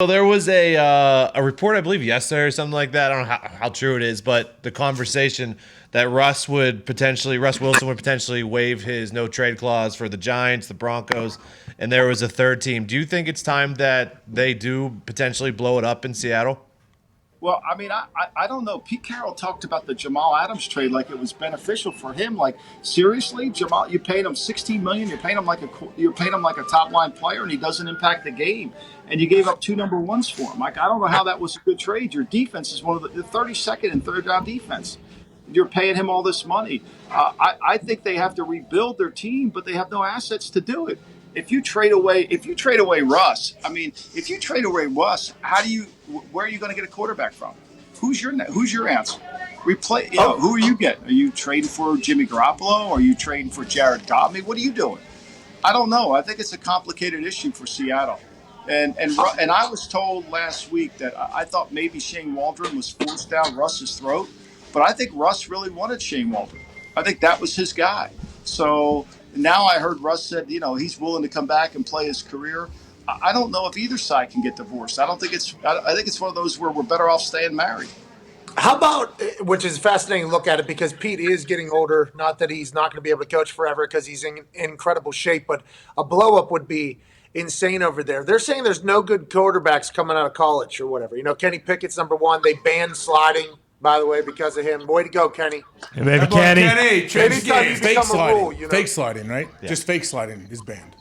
So there was a report, I believe, yesterday or something like that. I don't know how true it is, but the conversation that Russ Wilson would potentially waive his no trade clause for the Giants, the Broncos, and there was a third team. Do you think it's time that they do potentially blow it up in Seattle? Well, I mean, I don't know. Pete Carroll talked about the Jamal Adams trade like it was beneficial for him. Like, seriously, Jamal, you paid him 16 million. You're paying him like a top line player, and he doesn't impact the game. And you gave up two number ones for him. Like, I don't know how that was a good trade. Your defense is one of the 32nd and third down defense. You're paying him all this money. I think they have to rebuild their team, but they have no assets to do it. If you trade away Russ, I mean, if you trade away Russ, where are you going to get a quarterback from? Who's your answer? Who are you getting? Are you trading for Jimmy Garoppolo? Are you trading for Jared Goff? I mean, what are you doing? I don't know. I think it's a complicated issue for Seattle. And I was told last week that I thought maybe Shane Waldron was forced down Russ's throat, but I think Russ really wanted Shane Waldron. I think that was his guy. So now I heard Russ said, he's willing to come back and play his career. I don't know if either side can get divorced. I think it's one of those where we're better off staying married. How about, which is fascinating to look at it because Pete is getting older. Not that he's not going to be able to coach forever because he's in incredible shape, but a blow up would be insane over there. They're saying there's no good quarterbacks coming out of college or whatever. Kenny Pickett's number one. They banned sliding, by the way, because of him. Way to go, Kenny. Hey, baby, Kenny. Anytime you Fake become a sliding. rule, Fake sliding, right? Yeah. Just fake sliding is banned.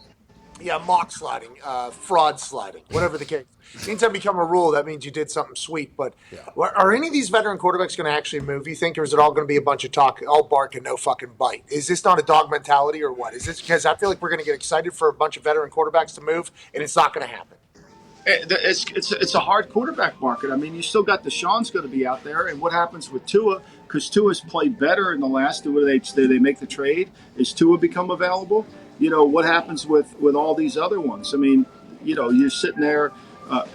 Yeah, mock sliding, fraud sliding, whatever the case. Anytime you become a rule, that means you did something sweet. But are any of these veteran quarterbacks going to actually move, you think, or is it all going to be a bunch of talk, all bark and no fucking bite? Is this not a dog mentality or what? Is this because I feel like we're going to get excited for a bunch of veteran quarterbacks to move, and it's not going to happen? It's a hard quarterback market. I mean, you still got Deshaun's going to be out there, and what happens with Tua? Because Tua's played better in the last. Do they make the trade? Is Tua become available? What happens with all these other ones? I mean, you're sitting there.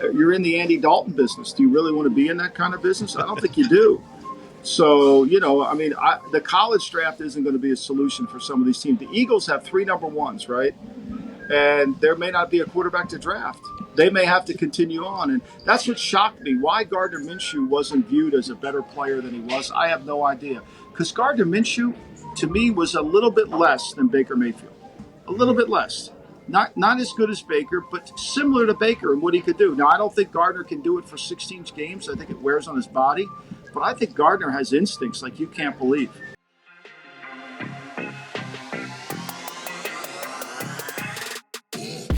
You're in the Andy Dalton business. Do you really want to be in that kind of business? I don't think you do. So, I mean, the college draft isn't going to be a solution for some of these teams. The Eagles have three number ones, right? And there may not be a quarterback to draft. They may have to continue on. And that's what shocked me. Why Gardner Minshew wasn't viewed as a better player than he was, I have no idea. Because Gardner Minshew, to me, was a little bit less than Baker Mayfield. A little bit less. Not as good as Baker, but similar to Baker and what he could do. Now, I don't think Gardner can do it for 16 games. I think it wears on his body. But I think Gardner has instincts like you can't believe.